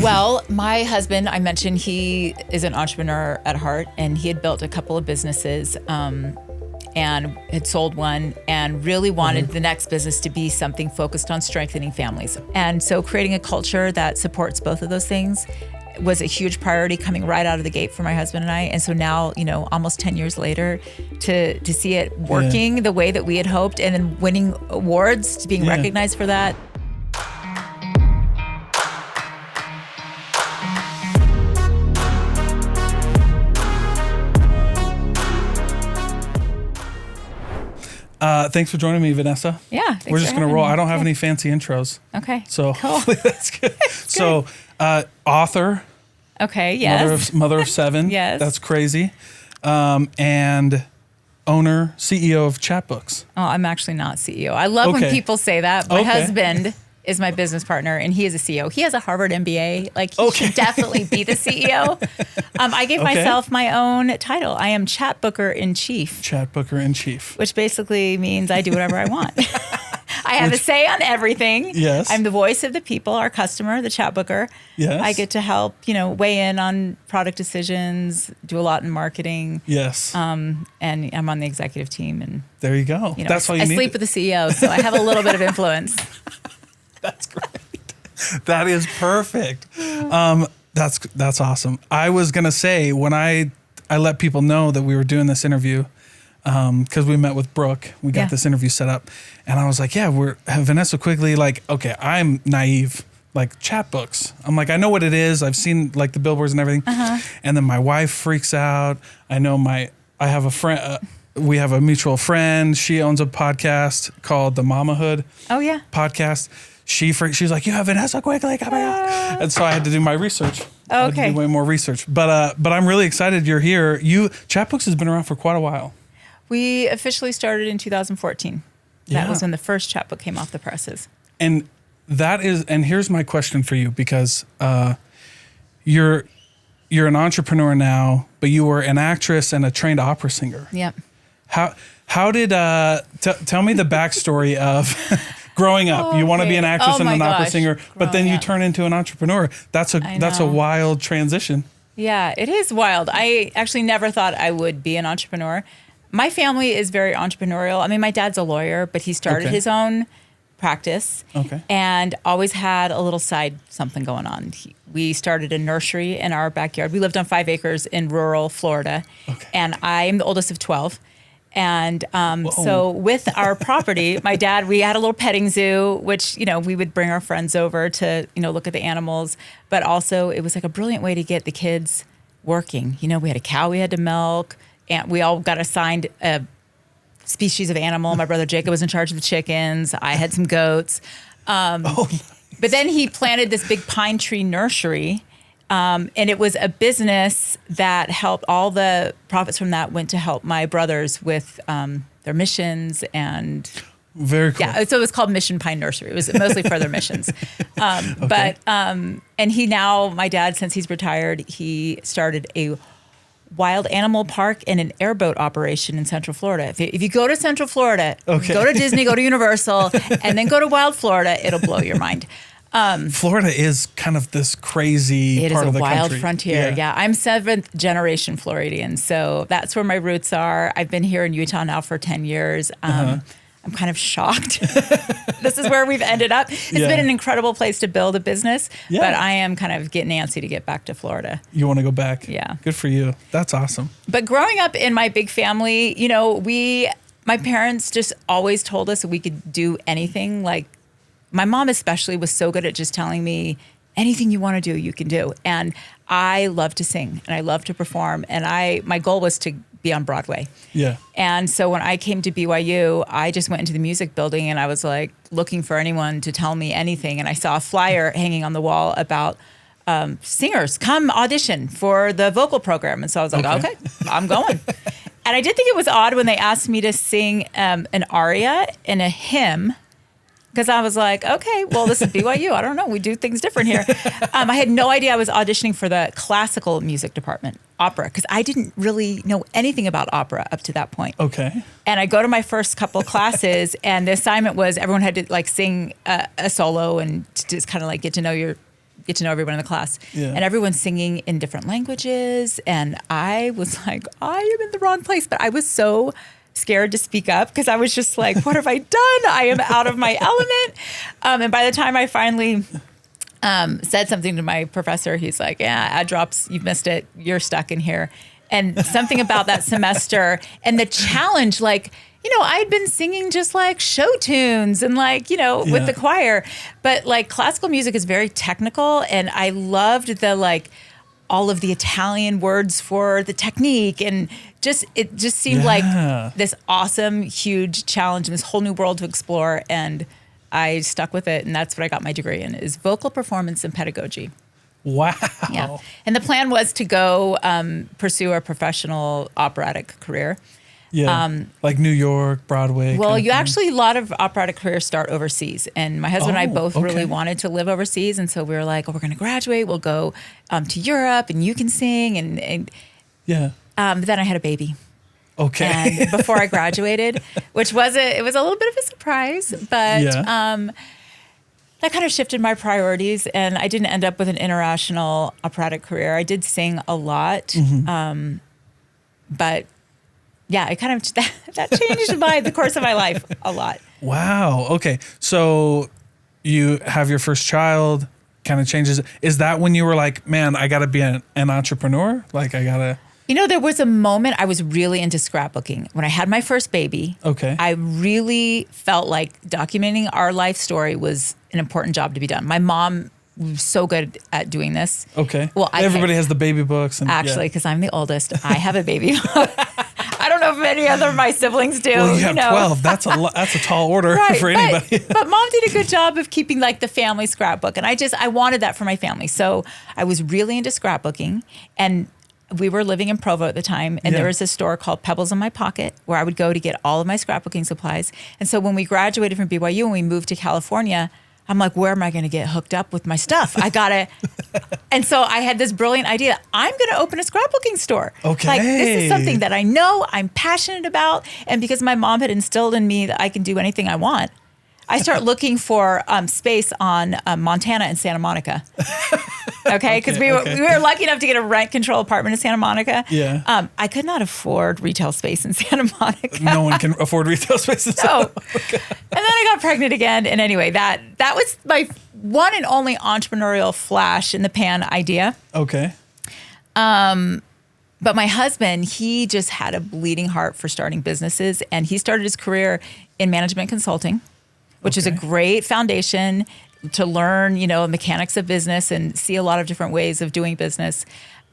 Well, my husband, I mentioned, he is an entrepreneur at heart, and he had built a couple of businesses and had sold one and really wanted the next business to be something focused on strengthening families. And so creating a culture that supports both of those things was a huge priority coming right out of the gate for my husband and I. And so now, almost 10 years later, to see it working the way that we had hoped and then winning awards, to being recognized for that. Thanks for joining me, Vanessa. Yeah. We're just going to roll. I don't have any fancy intros. Okay. So cool. hopefully that's good. So author. Okay. Yes. Mother of 7. Yes. That's crazy. And owner, CEO of ChatBooks. Oh, I'm actually not CEO. I love when people say that. My husband is my business partner, and he is a CEO. He has a Harvard MBA. He should definitely be the CEO. I gave myself my own title. I am Chatbooker-In-Chief. Chatbooker-In-Chief. Which basically means I do whatever I want. I have a say on everything. Yes. I'm the voice of the people, our customer, the chatbooker. Yes. I get to help, weigh in on product decisions, do a lot in marketing. Yes. And I'm on the executive team. And there you go. That's all you need. I sleep with the CEO, so I have a little bit of influence. That's great. That is perfect. That's awesome. I was going to say, when I let people know that we were doing this interview, because we met with Brooke, we got this interview set up, and I was like, we're Vanessa Quigley. Okay, I'm naive, ChatBooks. I'm like, I know what it is. I've seen the billboards and everything. And then my wife freaks out. I know I have a friend, we have a mutual friend. She owns a podcast called the Motherhood. Oh yeah. Podcast. She's like, you have Vanessa Quigley coming out. And so I had to do my research. Oh, okay. I had to do way more research. But I'm really excited you're here. ChatBooks has been around for quite a while. We officially started in 2014. That was when the first chatbook came off the presses. And here's my question for you, because you're an entrepreneur now, but you were an actress and a trained opera singer. Yep. How did tell me the backstory of growing up? You want to be an actress and an opera singer, but then you turn into an entrepreneur. That's a wild transition. Yeah, it is wild. I actually never thought I would be an entrepreneur. My family is very entrepreneurial. I mean, my dad's a lawyer, but he started his own practice and always had a little side something going on. We started a nursery in our backyard. We lived on 5 acres in rural Florida, and I'm the oldest of 12. And so with our property, my dad, we had a little petting zoo, which, we would bring our friends over to, look at the animals. But also it was a brilliant way to get the kids working. We had a cow we had to milk, and we all got assigned a species of animal. My brother Jacob was in charge of the chickens. I had some goats. Nice. But then he planted this big pine tree nursery. And it was a business that helped. All the profits from that went to help my brothers with their missions and. Very cool. Yeah, so it was called Mission Pine Nursery. It was mostly for their missions. But my dad, since he's retired, he started a wild animal park and an airboat operation in Central Florida. If you go to Central Florida, go to Disney, go to Universal, and then go to Wild Florida, it'll blow your mind. Florida is kind of this crazy part of the country. It is a wild frontier. Yeah, I'm 7th generation Floridian, so that's where my roots are. I've been here in Utah now for 10 years. I'm kind of shocked. This is where we've ended up. It's been an incredible place to build a business, but I am kind of getting antsy to get back to Florida. You want to go back? Yeah. Good for you. That's awesome. But growing up in my big family, my parents just always told us that we could do anything. My mom especially was so good at just telling me, anything you want to do, you can do. And I love to sing and I love to perform. And my goal was to be on Broadway. Yeah. And so when I came to BYU, I just went into the music building and I was looking for anyone to tell me anything. And I saw a flyer hanging on the wall about singers, come audition for the vocal program. And so I was like, okay I'm going. And I did think it was odd when they asked me to sing an aria in a hymn. Because I was like, okay, well, this is BYU. I don't know. We do things different here. I had no idea I was auditioning for the classical music department, opera, because I didn't really know anything about opera up to that point. Okay. And I go to my first couple classes, and the assignment was everyone had to sing a solo and to just kind of get to know your get to know everyone in the class. Yeah. And everyone's singing in different languages. And I was like, I am in the wrong place. But I was so scared to speak up because I was just like, what have I done? I am out of my element. And by the time I finally said something to my professor, he's like, yeah, ad drops, you've missed it. You're stuck in here. And something about that semester and the challenge, like, I'd been singing just like show tunes and like, with the choir, but like classical music is very technical. And I loved the, like, all of the Italian words for the technique. And it just seemed like this awesome, huge challenge and this whole new world to explore. And I stuck with it. And that's what I got my degree in, is vocal performance and pedagogy. Wow. Yeah. And the plan was to go pursue a professional operatic career. Yeah, like New York, Broadway. Well, a lot of operatic careers start overseas. And my husband and I both really wanted to live overseas. And so we were like, we're going to graduate. We'll go to Europe and you can sing. And but then I had a baby. Okay. And before I graduated, which was it was a little bit of a surprise, but that kind of shifted my priorities. And I didn't end up with an international operatic career. I did sing a lot, but yeah, it kind of that changed the course of my life a lot. Wow. Okay. So you have your first child, kind of changes. Is that when you were like, man, I got to be an entrepreneur? Like I got to... There was a moment I was really into scrapbooking. When I had my first baby, I really felt like documenting our life story was an important job to be done. My mom was so good at doing this. Okay. Well, everybody has the baby books. And, actually, because I'm the oldest, I have a baby book. I don't know if any other of my siblings do. Well, you have 12. That's a tall order for anybody. But mom did a good job of keeping like the family scrapbook. And I wanted that for my family. So I was really into scrapbooking. And we were living in Provo at the time. And there was a store called Pebbles in My Pocket where I would go to get all of my scrapbooking supplies. And so when we graduated from BYU and we moved to California, I'm like, where am I going to get hooked up with my stuff? I got to. And so I had this brilliant idea. I'm going to open a scrapbooking store. Okay. Like, this is something that I know I'm passionate about. And because my mom had instilled in me that I can do anything I want, I start looking for space on Montana and Santa Monica. Okay, because we were lucky enough to get a rent control apartment in Santa Monica. Yeah. I could not afford retail space in Santa Monica. No one can afford retail space in Santa Monica. And then I got pregnant again. And anyway, that was my one and only entrepreneurial flash in the pan idea. Okay. But my husband, he just had a bleeding heart for starting businesses, and he started his career in management consulting, which is a great foundation to learn, mechanics of business and see a lot of different ways of doing business.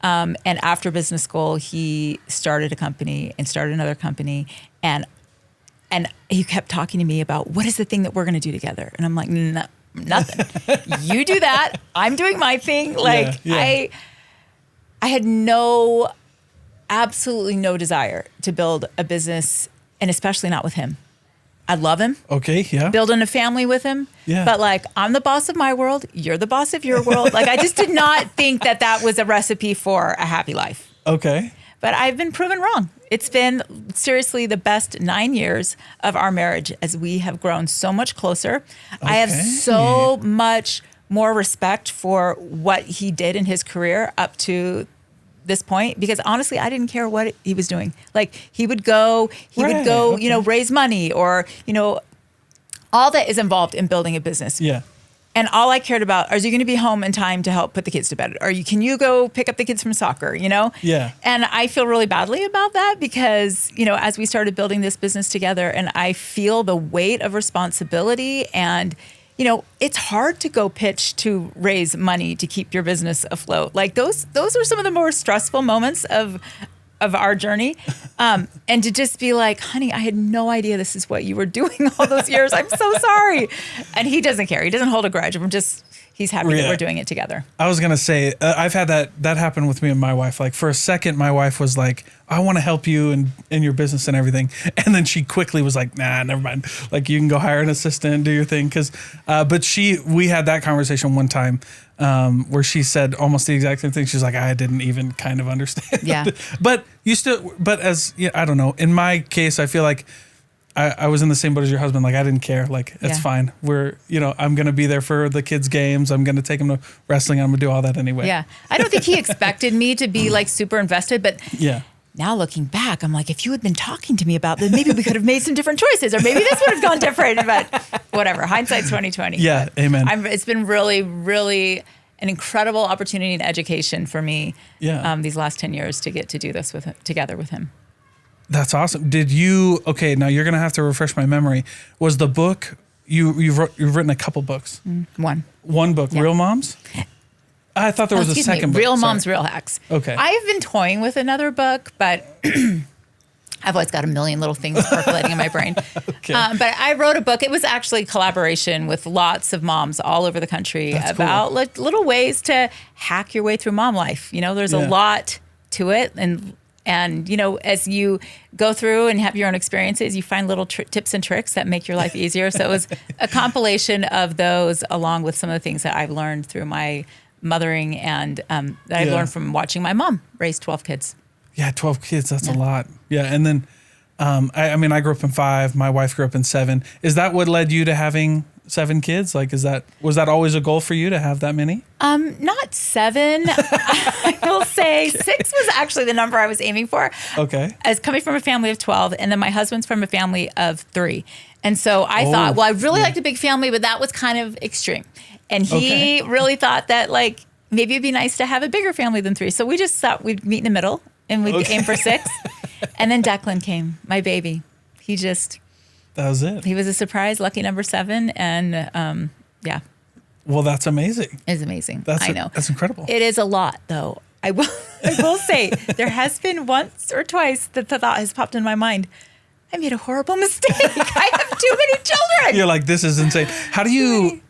And after business school, he started a company and started another company. And he kept talking to me about, what is the thing that we're going to do together? And I'm like, nothing. You do that. I'm doing my thing. Like, I had absolutely no desire to build a business, and especially not with him. I love him. Okay, yeah. Building a family with him. Yeah. But like, I'm the boss of my world. You're the boss of your world. Like, I just did not think that was a recipe for a happy life. Okay. But I've been proven wrong. It's been seriously the best 9 years of our marriage as we have grown so much closer. Okay. I have so much more respect for what he did in his career up to this point, because honestly, I didn't care what he was doing. Like, he would go, raise money, or, all that is involved in building a business. Yeah. And all I cared about, are you going to be home in time to help put the kids to bed? Can you go pick up the kids from soccer, Yeah. And I feel really badly about that because, as we started building this business together, and I feel the weight of responsibility, and, it's hard to go pitch to raise money to keep your business afloat. Like, those are some of the more stressful moments of our journey. And to just be like, honey, I had no idea this is what you were doing all those years. I'm so sorry. And he doesn't care. He doesn't hold a grudge. He's happy that we're doing it together. I was going to say, I've had that happen with me and my wife. Like, for a second, my wife was like, I want to help you in your business and everything. And then she quickly was like, nah, never mind. Like, you can go hire an assistant, do your thing. But we had that conversation one time where she said almost the exact same thing. She's like, I didn't even kind of understand. Yeah. But I don't know. In my case, I feel like I was in the same boat as your husband. Like, I didn't care. Like, it's fine. I'm going to be there for the kids' games. I'm going to take them to wrestling. I'm going to do all that anyway. Yeah. I don't think he expected me to be like super invested, but now looking back, I'm like, if you had been talking to me about this, maybe we could have made some different choices, or maybe this would have gone different, but whatever. Hindsight's 2020. Yeah. Amen. It's been really, really an incredible opportunity and education for me these last 10 years to get to do this together with him. That's awesome. Now you're going to have to refresh my memory. Was the book, you've written a couple books? One book, Real Moms? I thought there was a second book. Real Moms, Real Hacks. Okay. I've been toying with another book, but I've always got a million little things percolating in my brain. Okay. But I wrote a book. It was actually a collaboration with lots of moms all over the country about little ways to hack your way through mom life. There's a lot to it. And as you go through and have your own experiences, you find little tips and tricks that make your life easier. So it was a compilation of those, along with some of the things that I've learned through my mothering and that I've learned from watching my mom raise 12 kids. Yeah, 12 kids. That's a lot. Yeah. And then, I grew up in 5. My wife grew up in 7. Is that what led you to having 7 kids? Like, was that always a goal for you to have that many? Not 7. I will say 6 was actually the number I was aiming for. Okay. As coming from a family of 12, and then my husband's from a family of 3. And so I thought, well, I really liked a big family, but that was kind of extreme. And he really thought that, like, maybe it'd be nice to have a bigger family than 3. So we just thought we'd meet in the middle and we'd aim for 6. And then Declan came, my baby. That was it. He was a surprise, lucky number 7. And Well, that's amazing. It's amazing. I know. That's incredible. It is a lot, though. I will say there has been once or twice that the thought has popped in my mind, I made a horrible mistake. I have too many children. You're like, this is insane. How do you,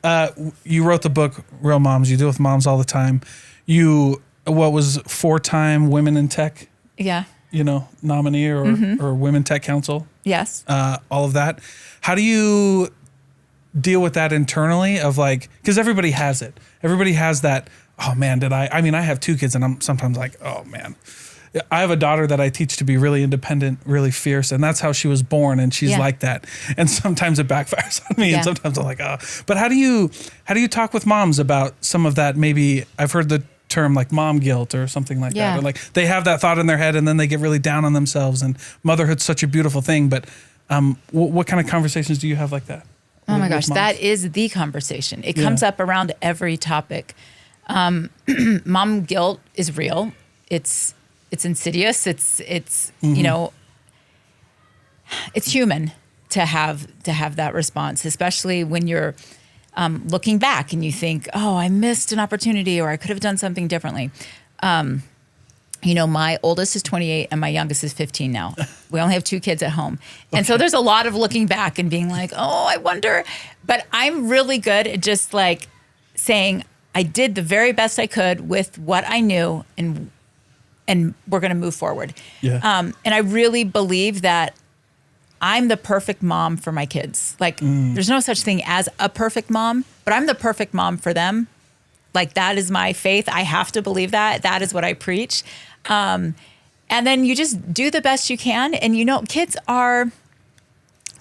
you wrote the book, Real Moms. You deal with moms all the time. What was 4-time Women in Tech? Yeah. Nominee or Women Tech Council? Yes. All of that. How do you deal with that internally of like, because everybody has it. Everybody has that, oh man, I have 2 kids and I'm sometimes like, oh man. I have a daughter that I teach to be really independent, really fierce, and that's how she was born, and she's like that. And sometimes it backfires on me, and sometimes I'm like, oh. But how do you talk with moms about some of that? Maybe I've heard the term like mom guilt or something like that. Or like they have that thought in their head, and then they get really down on themselves. And motherhood's such a beautiful thing, but what kind of conversations do you have like that? Oh my gosh, that is the conversation. It comes up around every topic. Mom guilt is real. It's insidious. It's it's human to have that response, especially when you're looking back and you think, oh, I missed an opportunity or I could have done something differently. My oldest is 28 and my youngest is 15 now. We only have 2 kids at home. And so there's a lot of looking back and being like, oh, I wonder. But I'm really good at just like saying I did the very best I could with what I knew and we're going to move forward. Yeah. And I really believe that I'm the perfect mom for my kids. Like, there's no such thing as a perfect mom, but I'm the perfect mom for them. Like, that is my faith. I have to believe that. That is what I preach. And then you just do the best you can. And, kids are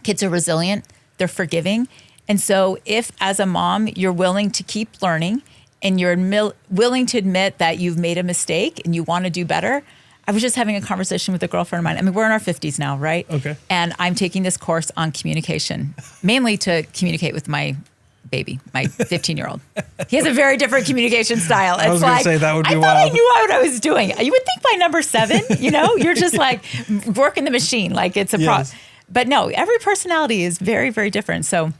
resilient. They're forgiving. And so if, as a mom, you're willing to keep learning and you're willing to admit that you've made a mistake and you want to do better. I was just having a conversation with a girlfriend of mine. I mean, we're in our 50s now, right? Okay. And I'm taking this course on communication, mainly to communicate with my baby, my 15-year-old. He has a very different communication style. It's I was going to say, that would be wild. I thought I knew what I was doing. You would think by number 7, you're just like working the machine, like it's a pro. But no, every personality is very, very different. So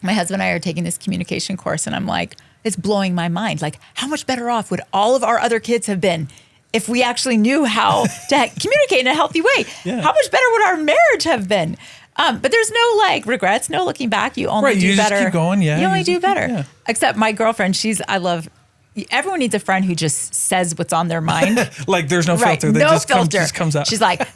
my husband and I are taking this communication course, and I'm like, it's blowing my mind. Like, how much better off would all of our other kids have been if we actually knew how to communicate in a healthy way? Yeah. How much better would our marriage have been? But there's no like regrets, no looking back. You only do better. Just keep going, You only do better. Except my girlfriend, everyone needs a friend who just says what's on their mind. Like there's no filter. That just comes out. She's like,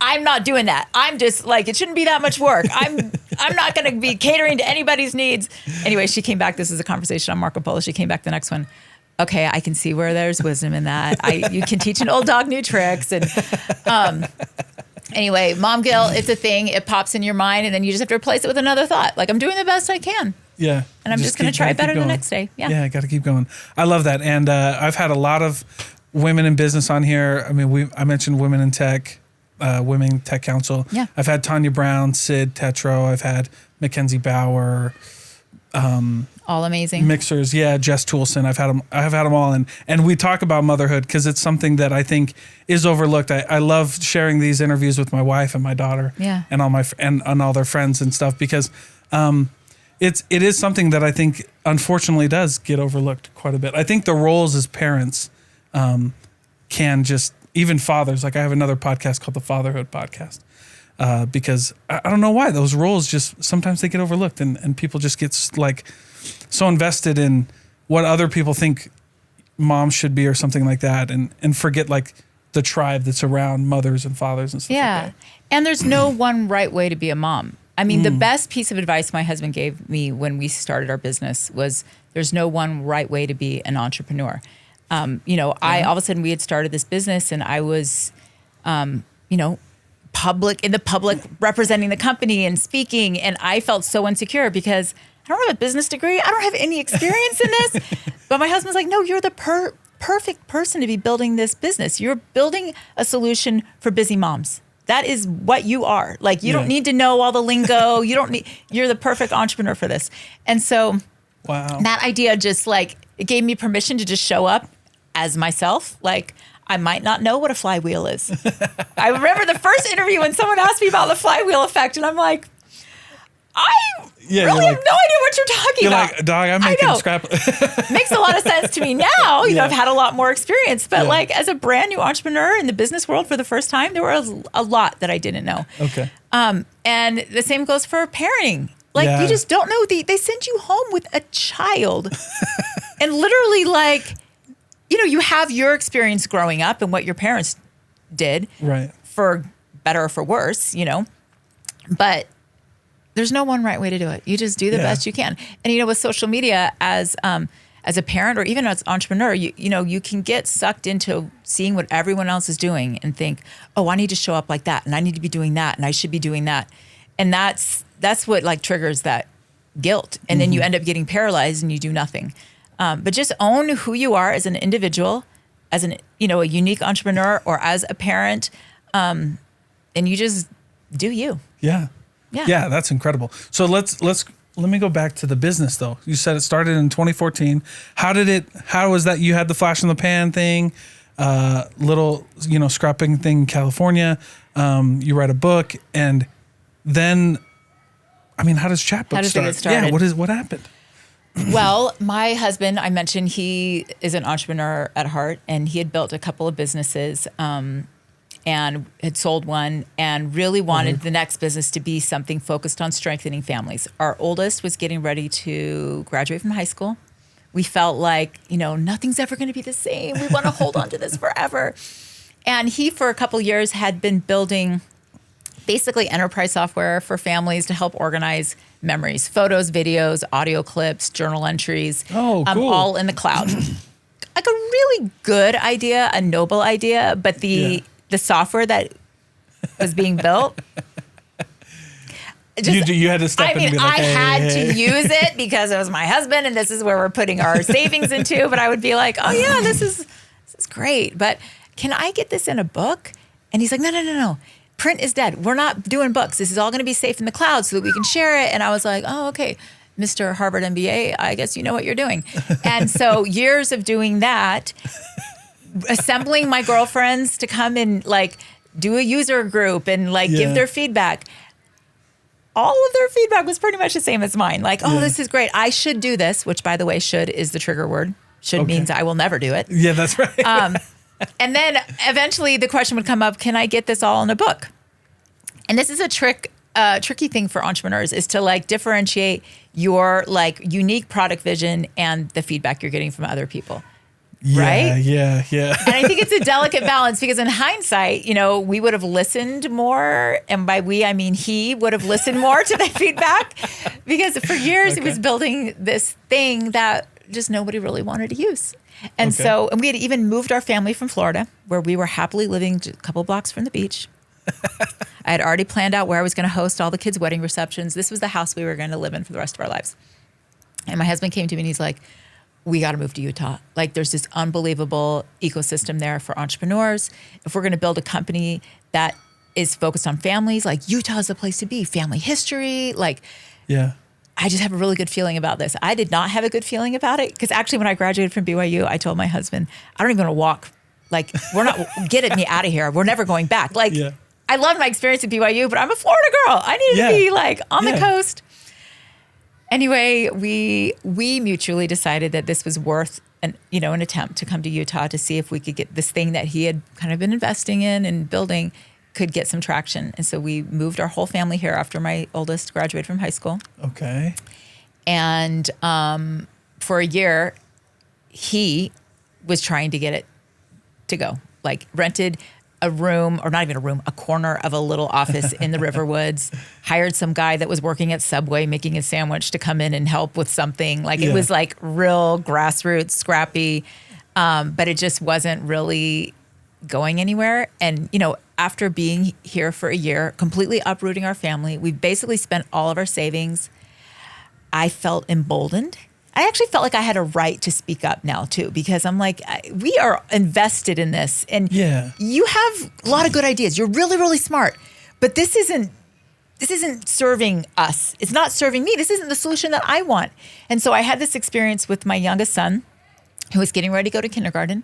I'm not doing that. I'm just like, it shouldn't be that much work. I'm not going to be catering to anybody's needs. Anyway, she came back. This is a conversation on Marco Polo. She came back the next one. Okay, I can see where there's wisdom in that. You can teach an old dog new tricks. And Anyway, mom guilt, it's a thing. It pops in your mind, and then you just have to replace it with another thought. Like, I'm doing the best I can. Yeah. And I'm just going to try better the next day. Yeah. Yeah, got to keep going. I love that. And I've had a lot of women in business on here. I mean, I mentioned Women in Tech, Women Tech Council. Yeah. I've had Tanya Brown, Sid Tetro. I've had Mackenzie Bauer. All amazing. Mixers. Yeah. Jess Toulson. I've had them all. And we talk about motherhood because it's something that I think is overlooked. I love sharing these interviews with my wife and my daughter. Yeah. And and all their friends and stuff because, it is something that I think unfortunately does get overlooked quite a bit. I think the roles as parents can just, even fathers, like I have another podcast called the Fatherhood Podcast because I don't know why those roles just, sometimes they get overlooked and people just get like so invested in what other people think moms should be or something like that and forget like the tribe that's around mothers and fathers and stuff like that. And there's no one right way to be a mom. I mean, the best piece of advice my husband gave me when we started our business was there's no one right way to be an entrepreneur. All of a sudden we had started this business and I was, in the public representing the company and speaking. And I felt so insecure because I don't have a business degree. I don't have any experience in this. But my husband's like, no, you're the perfect person to be building this business. You're building a solution for busy moms. That is what you are. Like, you don't need to know all the lingo. You're the perfect entrepreneur for this. And so that idea just like, it gave me permission to just show up as myself. Like, I might not know what a flywheel is. I remember the first interview when someone asked me about the flywheel effect and I'm like, I really have no idea what you're talking about. You're like, dog, I'm making scrap. Makes a lot of sense to me now. You know, I've had a lot more experience. But like as a brand new entrepreneur in the business world for the first time, there was a lot that I didn't know. Okay. And the same goes for parenting. Like you just don't know. They send you home with a child. And literally like, you have your experience growing up and what your parents did. Right. For better or for worse, But there's no one right way to do it. You just do the best you can. And with social media as a parent or even as an entrepreneur, you can get sucked into seeing what everyone else is doing and think, oh, I need to show up like that and I need to be doing that and I should be doing that. And that's what like triggers that guilt. And then you end up getting paralyzed and you do nothing. But just own who you are as an individual, as a unique entrepreneur or as a parent. And you just do you. Yeah. Yeah, that's incredible. So let me go back to the business though. You said it started in 2014. How was that? You had the flash in the pan thing, little, scrapping thing in California. You write a book and then, how does Chatbooks start? Yeah. What happened? Well, my husband, I mentioned he is an entrepreneur at heart and he had built a couple of businesses, and had sold one and really wanted the next business to be something focused on strengthening families. Our oldest was getting ready to graduate from high school. We felt like, nothing's ever going to be the same. We want to hold on to this forever. And he, for a couple of years, had been building basically enterprise software for families to help organize memories, photos, videos, audio clips, journal entries, cool. All in the cloud. Like a really good idea, a noble idea, but the software that was being built. You had to step in and be like, I had to use it because it was my husband and this is where we're putting our savings into. But I would be like, oh yeah, this is great. But can I get this in a book? And he's like, no. Print is dead. We're not doing books. This is all going to be safe in the cloud so that we can share it. And I was like, oh, okay, Mr. Harvard MBA, I guess you know what you're doing. And so years of doing that, assembling my girlfriends to come and like do a user group and like give their feedback. All of their feedback was pretty much the same as mine. Like, oh, this is great. I should do this, which by the way, should is the trigger word. Should means I will never do it. Yeah, that's right. And then eventually the question would come up, can I get this all in a book? And this is a tricky thing for entrepreneurs is to like differentiate your like unique product vision and the feedback you're getting from other people. Right? Yeah. And I think it's a delicate balance because in hindsight, we would have listened more. And by we, I mean he would have listened more to the feedback because for years he was building this thing that just nobody really wanted to use. And so we had even moved our family from Florida where we were happily living a couple blocks from the beach. I had already planned out where I was going to host all the kids' wedding receptions. This was the house we were going to live in for the rest of our lives. And my husband came to me and he's like, we got to move to Utah. Like, there's this unbelievable ecosystem there for entrepreneurs. If we're going to build a company that is focused on families, like, Utah is the place to be. Family history, like, yeah. I just have a really good feeling about this. I did not have a good feeling about it because actually when I graduated from BYU, I told my husband, I don't even want to walk. Like, we're not, get me out of here. We're never going back. Like, yeah. I loved my experience at BYU, but I'm a Florida girl. I needed to be like on the coast. Anyway, we mutually decided that this was worth an attempt to come to Utah to see if we could get this thing that he had kind of been investing in and building could get some traction. And so we moved our whole family here after my oldest graduated from high school. Okay. And for a year, he was trying to get it to go. Like, rented a room, or not even a room, a corner of a little office in the Riverwoods, hired some guy that was working at Subway making a sandwich to come in and help with something. Like, it was like real grassroots, scrappy, but it just wasn't really going anywhere. And, after being here for a year, completely uprooting our family, we basically spent all of our savings. I felt emboldened. I actually felt like I had a right to speak up now too, because I'm like, we are invested in this, and you have a lot of good ideas. You're really, really smart, but this isn't serving us. It's not serving me. This isn't the solution that I want. And so I had this experience with my youngest son, who was getting ready to go to kindergarten,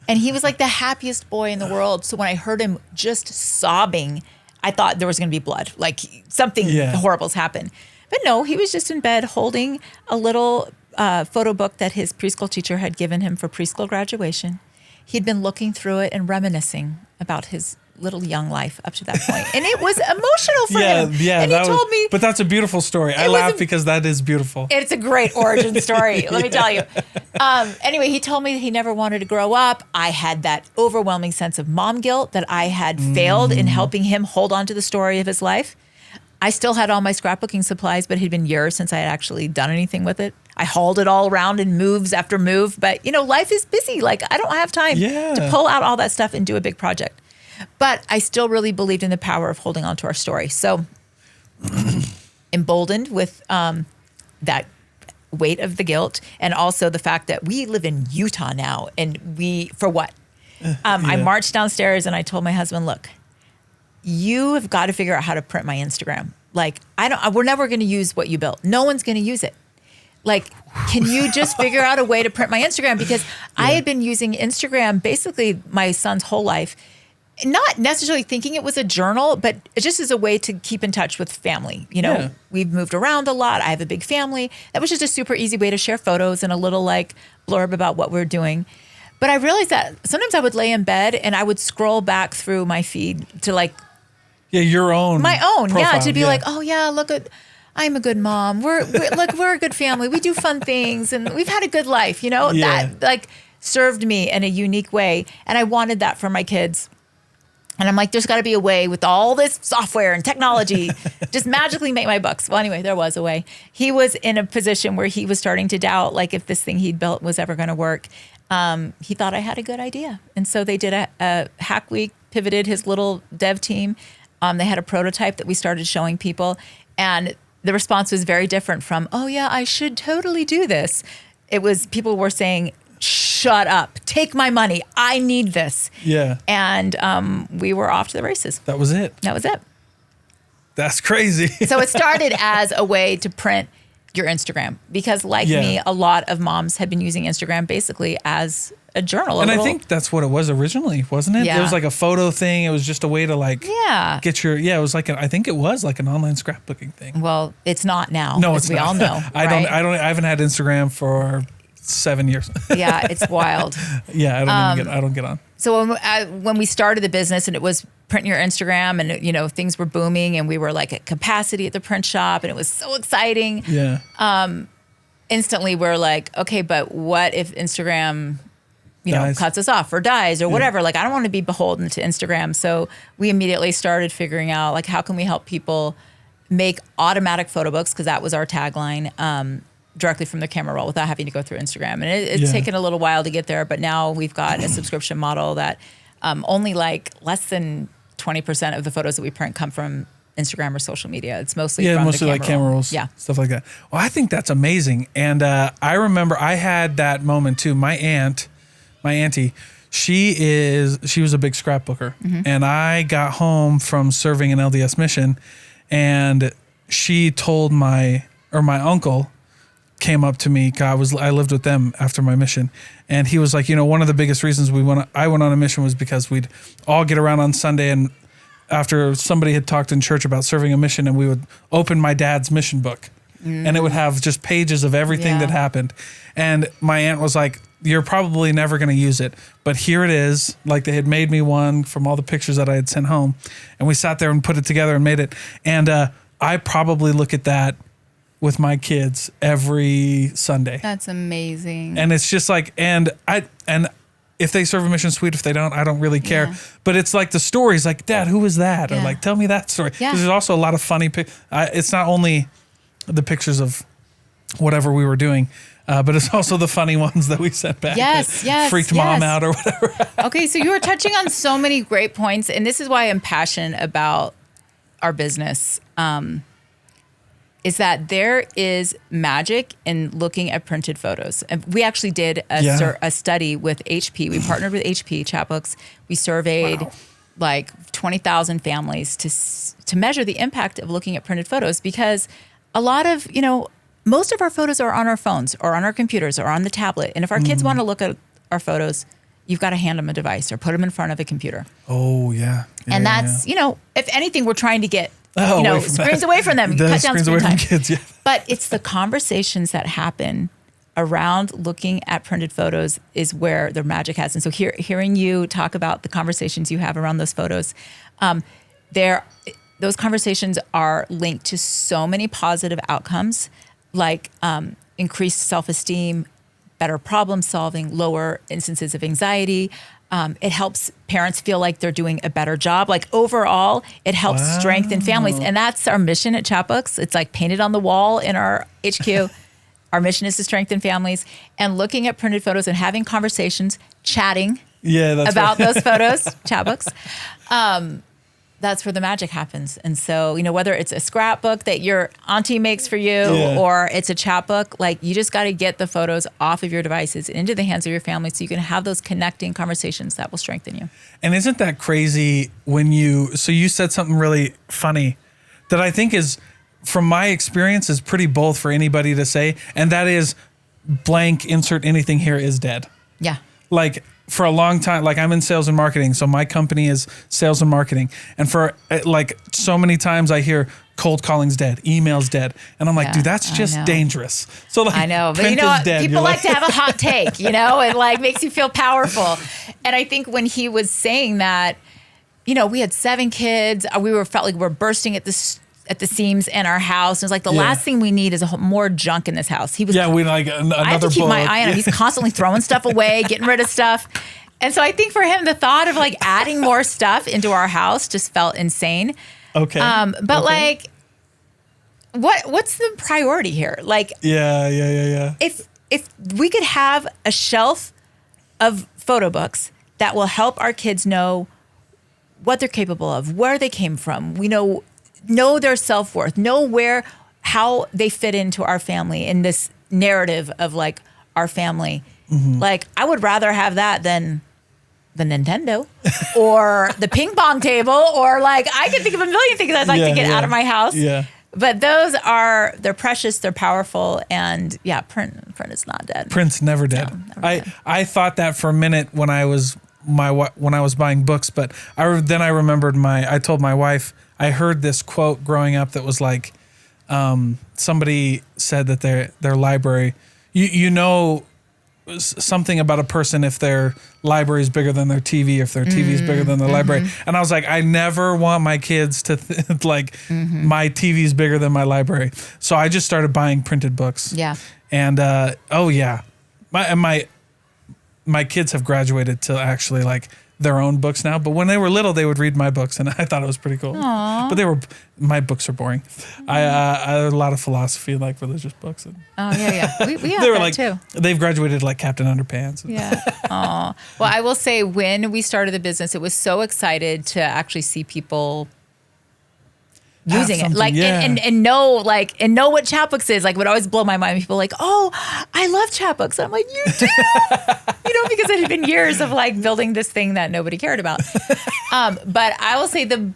and he was like the happiest boy in the world. So when I heard him just sobbing, I thought there was going to be blood, like something horrible's happened. But no, he was just in bed holding a little photo book that his preschool teacher had given him for preschool graduation. He'd been looking through it and reminiscing about his little young life up to that point. And it was emotional for him. Yeah, and he told me. But that's a beautiful story. I laugh because that is beautiful. It's a great origin story, let me tell you. Anyway, he told me that he never wanted to grow up. I had that overwhelming sense of mom guilt that I had failed in helping him hold on to the story of his life. I still had all my scrapbooking supplies, but it had been years since I had actually done anything with it. I hauled it all around in moves after move, but life is busy. Like, I don't have time to pull out all that stuff and do a big project. But I still really believed in the power of holding on to our story. So emboldened with that weight of the guilt, and also the fact that we live in Utah now, and for what? I marched downstairs and I told my husband, look, you have got to figure out how to print my Instagram. Like, we're never going to use what you built. No one's going to use it. Like, can you just figure out a way to print my Instagram? Because I had been using Instagram basically my son's whole life, not necessarily thinking it was a journal, but just as a way to keep in touch with family. We've moved around a lot. I have a big family. That was just a super easy way to share photos and a little like blurb about what we're doing. But I realized that sometimes I would lay in bed and I would scroll back through my feed to like, your own. My own, profile, to be like, oh yeah, look at, I'm a good mom. We're a good family. We do fun things and we've had a good life. That like served me in a unique way, and I wanted that for my kids. And I'm like, there's got to be a way with all this software and technology, just magically make my books. Well, anyway, there was a way. He was in a position where he was starting to doubt, like, if this thing he'd built was ever going to work. He thought I had a good idea, and so they did a hack week, pivoted his little dev team. They had a prototype that we started showing people, and the response was very different from, oh yeah, I should totally do this. It was, people were saying, shut up, take my money, I need this. Yeah. And we were off to the races. That was it. That's crazy. So it started as a way to print your Instagram, because like me, a lot of moms had been using Instagram basically as a journal. And I think that's what it was originally, wasn't it? Yeah. It was like a photo thing. It was just a way to like get your, it was like, I think it was like an online scrapbooking thing. Well, it's not now. No, it's we not. all know. I haven't had Instagram for 7 years. Yeah, it's wild. I don't get on. So when we started the business and it was print your Instagram, and things were booming and we were like at capacity at the print shop and it was so exciting. Yeah. Instantly we're like, okay, but what if Instagram cuts us off or dies or whatever? Like, I don't want to be beholden to Instagram. So we immediately started figuring out, like, how can we help people make automatic photo books, because that was our tagline, directly from their camera roll without having to go through Instagram. And it's taken a little while to get there, but now we've got a subscription model that only like less than 20% of the photos that we print come from Instagram or social media. It's mostly mostly like camera rolls, stuff like that. Well, I think that's amazing. And I remember I had that moment too. My auntie, she was a big scrapbooker, and I got home from serving an LDS mission, and she told my uncle came up to me. I lived with them after my mission, and he was like, one of the biggest reasons I went on a mission was because we'd all get around on Sunday, and after somebody had talked in church about serving a mission, and we would open my dad's mission book, and it would have just pages of everything that happened. And my aunt was like, you're probably never going to use it, but here it is. Like, they had made me one from all the pictures that I had sent home, and we sat there and put it together and made it. And I probably look at that with my kids every Sunday. That's amazing. And it's just like, and if they serve a mission, sweet. If they don't, I don't really care. Yeah. But it's like the stories, like, Dad, who was that? Or like, tell me that story. Yeah. There's also a lot of funny it's not only the pictures of whatever we were doing, but it's also the funny ones that we sent back. That freaked mom out or whatever. Okay, so you were touching on so many great points, and this is why I'm passionate about our business. Is that there is magic in looking at printed photos. And we actually did a study with HP. We partnered with HP, ChatBooks. We surveyed like 20,000 families to measure the impact of looking at printed photos, because a lot of, most of our photos are on our phones or on our computers or on the tablet. And if our kids want to look at our photos, you've got to hand them a device or put them in front of a computer. Oh, yeah. And that's, if anything, we're trying to get screens away from them. Cut down screen time. Kids, But it's the conversations that happen around looking at printed photos is where the magic has. And so hearing you talk about the conversations you have around those photos, those conversations are linked to so many positive outcomes, like increased self-esteem, better problem solving, lower instances of anxiety. It helps parents feel like they're doing a better job. Like, overall, it helps strengthen families. And that's our mission at ChatBooks. It's like painted on the wall in our HQ. Our mission is to strengthen families. And looking at printed photos and having conversations, chatting about those photos, ChatBooks, that's where the magic happens. And so, whether it's a scrapbook that your auntie makes for you or it's a chatbook, like, you just got to get the photos off of your devices into the hands of your family so you can have those connecting conversations that will strengthen you. And isn't that crazy when you said something really funny that I think is, from my experience, is pretty bold for anybody to say. And that is, blank, insert anything here, is dead. Yeah. Like, for a long time, like, I'm in sales and marketing, so my company is sales and marketing. And for like so many times I hear cold calling's dead, email's dead. And I'm like, dude, that's just dangerous. So like, I know, but people like to have a hot take, it like makes you feel powerful. And I think when he was saying that, we had 7 kids, felt like we're bursting at the seams in our house. It was like, the last thing we need is more junk in this house. He was, we like another I have to keep my eye on him. He's constantly throwing stuff away, getting rid of stuff. And so I think for him, the thought of like adding more stuff into our house just felt insane. Okay. Like, what's the priority here? Like, If we could have a shelf of photo books that will help our kids know what they're capable of, where they came from, know their self-worth, know how they fit into our family in this narrative of like our family. Mm-hmm. Like, I would rather have that than the Nintendo or the ping pong table, or like, I can think of a million things I'd like to get out of my house. Yeah. But they're precious, they're powerful, and print is not dead. Print's never dead. No, never dead. I thought that for a minute when I was buying books, but I remembered I told my wife, I heard this quote growing up that was like, somebody said that their library, something about a person if their library is bigger than their TV, if their TV is bigger than their library. And I was like, I never want my kids to my TV is bigger than my library. So I just started buying printed books. Yeah. And my kids have graduated to actually like their own books now. But when they were little, they would read my books, and I thought it was pretty cool. Aww. But my books are boring. I had a lot of philosophy, like religious books. And We have that too. They've graduated like Captain Underpants. Yeah. Oh. Well, I will say when we started the business, it was so excited to actually see people using it, like, and know what Chatbooks is. Like, it would always blow my mind. People like, oh, I love Chatbooks. I'm like, you do, because it had been years of like building this thing that nobody cared about. But I will say the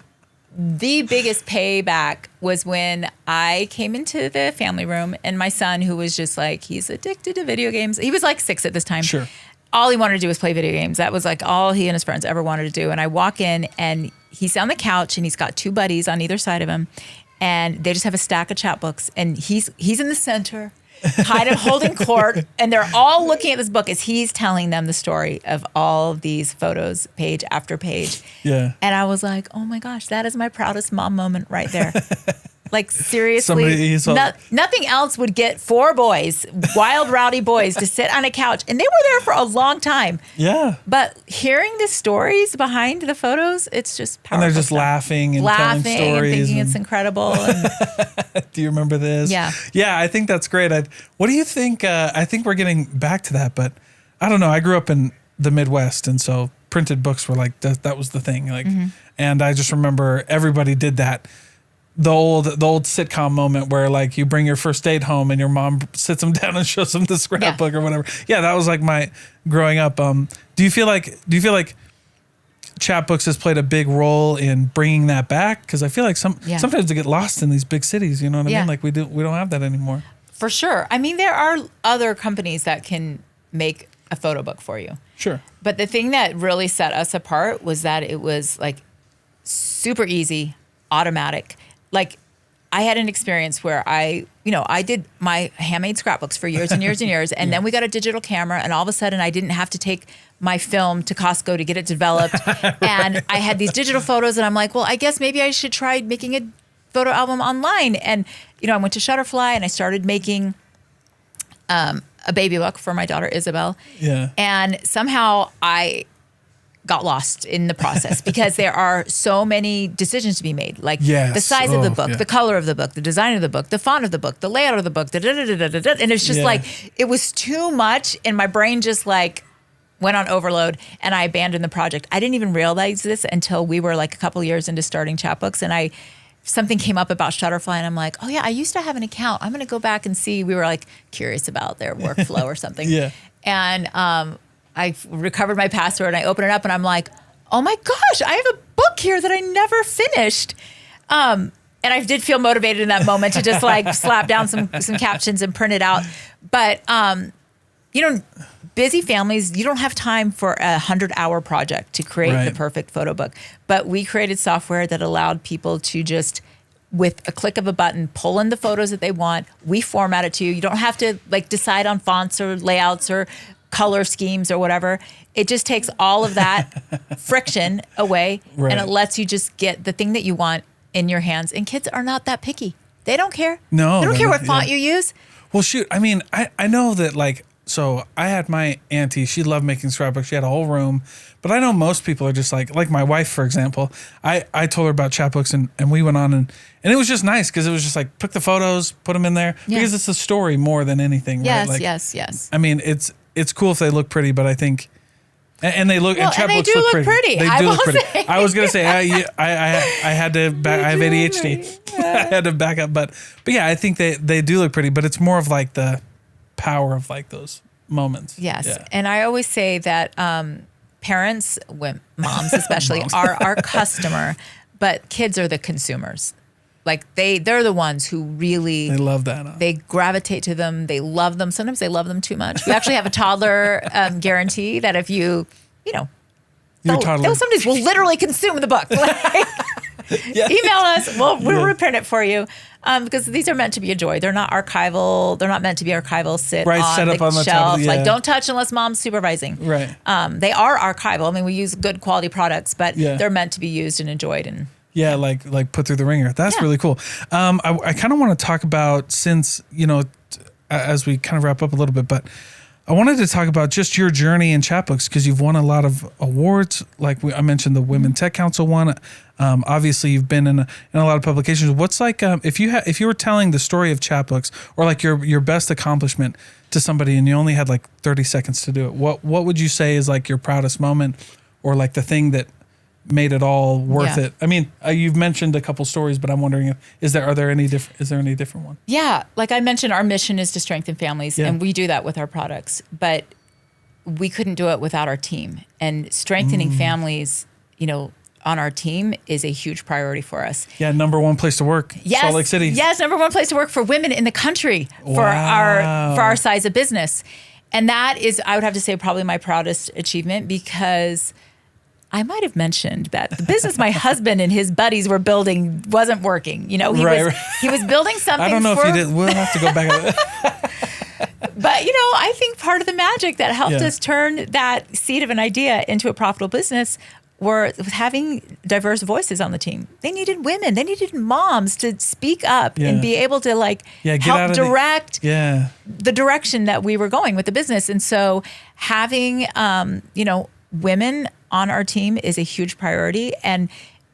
biggest payback was when I came into the family room, and my son, who was just like, he's addicted to video games. He was like 6 at this time. Sure. All he wanted to do was play video games. That was like all he and his friends ever wanted to do. And I walk in, and he's on the couch, and he's got 2 buddies on either side of him, and they just have a stack of Chatbooks, and he's in the center, kind of holding court, and they're all looking at this book as he's telling them the story of all of these photos, page after page. Yeah. And I was like, oh my gosh, that is my proudest mom moment right there. Like, seriously, nothing else would get 4 boys, wild, rowdy boys, to sit on a couch. And they were there for a long time. Yeah. But hearing the stories behind the photos, it's just powerful. And they're just laughing and telling stories. And thinking it's incredible. And do you remember this? Yeah. Yeah, I think that's great. What do you think? I think we're getting back to that, but I don't know. I grew up in the Midwest, and so printed books were like, that was the thing. Like, and I just remember everybody did that. The old sitcom moment where like you bring your first date home and your mom sits them down and shows them the scrapbook or whatever. Yeah, that was like my growing up. Do you feel like Chatbooks has played a big role in bringing that back? Because I feel like sometimes they get lost in these big cities. You know what I mean? Like we don't have that anymore. For sure. I mean, there are other companies that can make a photo book for you. Sure. But the thing that really set us apart was that it was like super easy, automatic. Like, I had an experience where I did my handmade scrapbooks for years and years and years. And then we got a digital camera, and all of a sudden I didn't have to take my film to Costco to get it developed. And I had these digital photos, and I'm like, well, I guess maybe I should try making a photo album online. And, I went to Shutterfly, and I started making a baby book for my daughter, Isabel. Yeah. And somehow I got lost in the process because there are so many decisions to be made, like the size of the book, the color of the book, the design of the book, the font of the book, the layout of the book, and it's just like, it was too much, and my brain just like went on overload, and I abandoned the project. I didn't even realize this until we were like a couple years into starting Chatbooks, and something came up about Shutterfly, and I'm like, oh yeah, I used to have an account. I'm going to go back and see. We were like curious about their workflow or something. And I recovered my password, and I open it up, and I'm like, oh my gosh, I have a book here that I never finished. And I did feel motivated in that moment to just like slap down some captions and print it out. But, busy families, you don't have time for a 100-hour project to create the perfect photo book. But we created software that allowed people to just, with a click of a button, pull in the photos that they want. We format it to you. You don't have to like decide on fonts or layouts or color schemes or whatever. It just takes all of that friction away, and it lets you just get the thing that you want in your hands. And kids are not that picky. They don't care. No. They don't care what font you use. Well, shoot. I mean, I know that like, so I had my auntie, she loved making scrapbooks. She had a whole room, but I know most people are just like my wife, for example, I told her about Chatbooks, and we went on and it was just nice because it was just like, pick the photos, put them in there because it's a story more than anything. Yes, right? Like, yes. I mean, it's cool if they look pretty, but I think, and they look, and Chatbooks they do look pretty. They do look pretty. I was gonna say I had to back. I have ADHD. I had to back up, but yeah, I think they do look pretty, but it's more of like the power of like those moments. Yes, and I always say that parents, moms especially, are our customer, but kids are the consumers. Like they're the ones who really, they love that. They gravitate to them. They love them. Sometimes they love them too much. We actually have a toddler guarantee that if you they'll sometimes will literally consume the book. Email us. We'll reprint it for you. Because these are meant to be a joy. They're not archival. They're not meant to be archival. Set up on the shelf. Like, don't touch unless mom's supervising. Right. They are archival. I mean, we use good quality products, but they're meant to be used and enjoyed. And like put through the ringer. That's really cool. I kind of want to talk about, since as we kind of wrap up a little bit, but I wanted to talk about just your journey in Chatbooks, because you've won a lot of awards. Like I mentioned, the Women Tech Council one. Obviously, you've been in a lot of publications. What's like if you were telling the story of Chatbooks, or like your best accomplishment to somebody, and you only had like 30 seconds to do it, what would you say is like your proudest moment, or like the thing that made it all worth it? I mean, you've mentioned a couple stories, but I'm wondering, is there any different one? Yeah. Like I mentioned, our mission is to strengthen families, and we do that with our products, but we couldn't do it without our team, and strengthening families, on our team is a huge priority for us. Yeah. Number one place to work. Yes. Salt Lake City. Yes. Number one place to work for women in the country for our size of business. And that is, I would have to say, probably my proudest achievement, because I might have mentioned that the business my husband and his buddies were building wasn't working. He was building something. I don't know if you did. We'll have to go back. But, I think part of the magic that helped us turn that seed of an idea into a profitable business was having diverse voices on the team. They needed women. They needed moms to speak up and be able to help direct the direction that we were going with the business. And so having, women on our team is a huge priority, and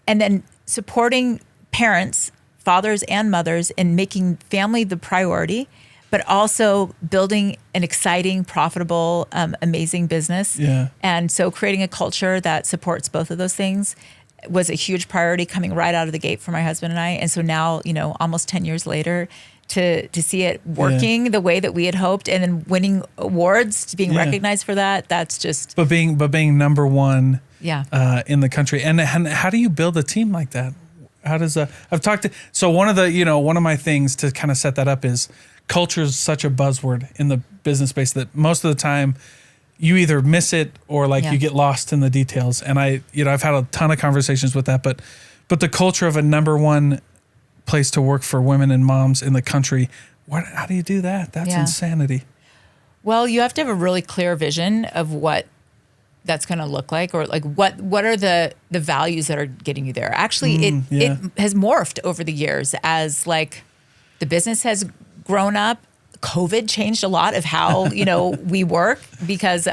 then supporting parents, fathers and mothers, in making family the priority, but also building an exciting, profitable, amazing business. Yeah. And so creating a culture that supports both of those things was a huge priority coming right out of the gate for my husband and I. And so now, almost 10 years later, to see it working the way that we had hoped, and then winning awards, to being recognized for that, that's just. But being number one in the country. And how do you build a team like that? How does I've talked to, so one of my things to kind of set that up is culture is such a buzzword in the business space that most of the time you either miss it or you get lost in the details. And I've had a ton of conversations with that, but the culture of a number one place to work for women and moms in the country, how do you do that? That's insanity. Well, you have to have a really clear vision of what that's going to look like, or what are the values that are getting you there. Actually, it has morphed over the years as the business has grown up. COVID changed a lot of how, we work, because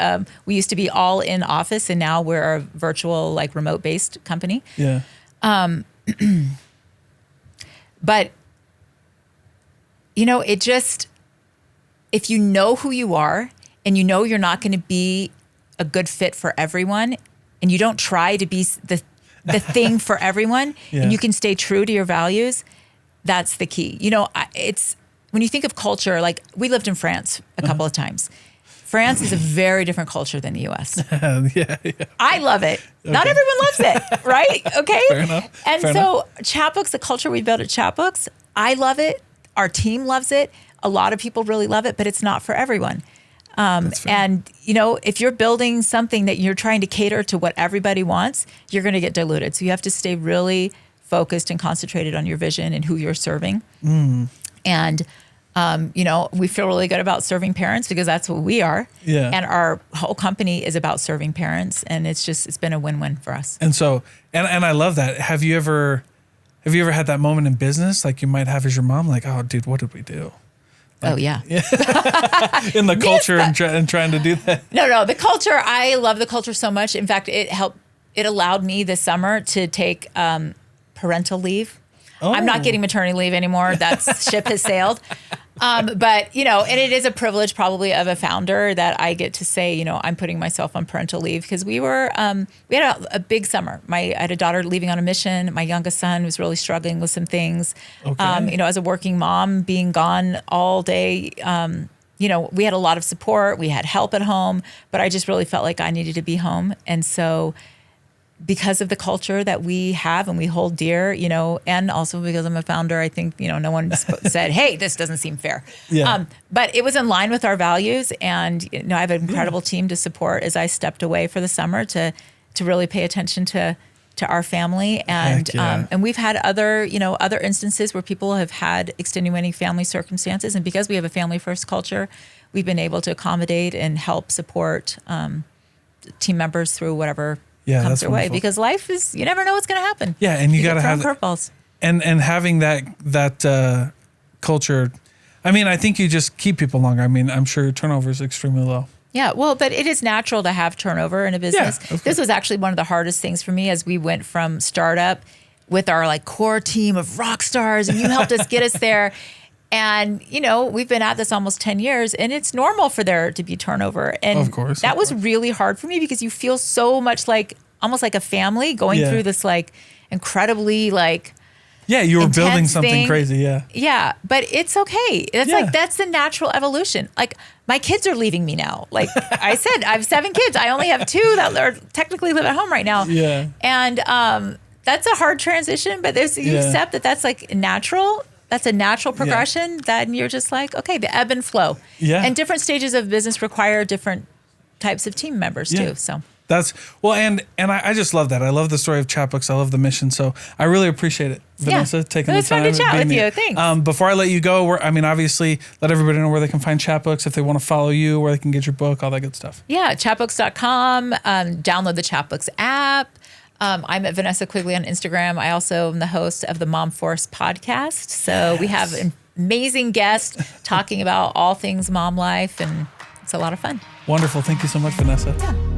we used to be all in office, and now we're a virtual, remote based company. Yeah. But, it just, if you know who you are, and you're not going to be a good fit for everyone, and you don't try to be the thing for everyone, and you can stay true to your values, that's the key. It's, when you think of culture, we lived in France a couple of times. France is a very different culture than the U.S. I love it. Okay. Not everyone loves it, right? Okay. Fair enough. And so Chatbooks, the culture we built at Chatbooks, I love it. Our team loves it. A lot of people really love it, but it's not for everyone. And, if you're building something that you're trying to cater to what everybody wants, you're going to get diluted. So you have to stay really focused and concentrated on your vision and who you're serving. And, we feel really good about serving parents, because that's what we are. Yeah. And our whole company is about serving parents, and it's been a win-win for us. And so, and I love that. Have you ever had that moment in business, you might have as your mom, oh, dude, what did we do? Oh, yeah. In the culture and trying to do that. No, the culture, I love the culture so much. In fact, it allowed me this summer to take parental leave. Oh. I'm not getting maternity leave anymore. That ship has sailed. But, and it is a privilege probably of a founder that I get to say, I'm putting myself on parental leave, because we had a big summer. I had a daughter leaving on a mission. My youngest son was really struggling with some things. Okay. As a working mom, being gone all day, we had a lot of support. We had help at home, but I just really felt like I needed to be home. And so, because of the culture that we have and we hold dear, and also because I'm a founder, I think, no one said, hey, this doesn't seem fair. Yeah. But it was in line with our values. And, I have an incredible team to support as I stepped away for the summer to really pay attention to our family. And and we've had other instances where people have had extenuating family circumstances. And because we have a family first culture, we've been able to accommodate and help support team members through whatever comes their way, because life is, you never know what's going to happen. Yeah, and you got to have curveballs. And having that culture, I mean, I think you just keep people longer. I mean, I'm sure your turnover is extremely low. Yeah, well, but it is natural to have turnover in a business. Yeah, this was actually one of the hardest things for me as we went from startup with our like core team of rock stars, and you helped us get us there. And, you know, we've been at this almost 10 years, and it's normal for there to be turnover. And of course, that was really hard for me because you feel so much like, almost like a family going through this like incredibly like, yeah, you were building something crazy. Yeah. Yeah. But it's okay. It's like, that's the natural evolution. Like my kids are leaving me now. Like I said, I have 7 kids. I only have 2 that are technically live at home right now. Yeah. And that's a hard transition, but you accept that that's like natural. That's a natural progression. Then you're just like, okay, the ebb and flow. Yeah. And different stages of business require different types of team members too. So. That's well, and I just love that. I love the story of Chatbooks. I love the mission. So I really appreciate it, Vanessa, taking the time. It was fun to chat with you. Thanks. Before I let you go, obviously, let everybody know where they can find Chatbooks, if they want to follow you, where they can get your book, all that good stuff. Yeah, chatbooks.com. Download the Chatbooks app. I'm at Vanessa Quigley on Instagram. I also am the host of the Mom Force podcast. So we have an amazing guests talking about all things mom life, and it's a lot of fun. Wonderful. Thank you so much, Vanessa. Yeah.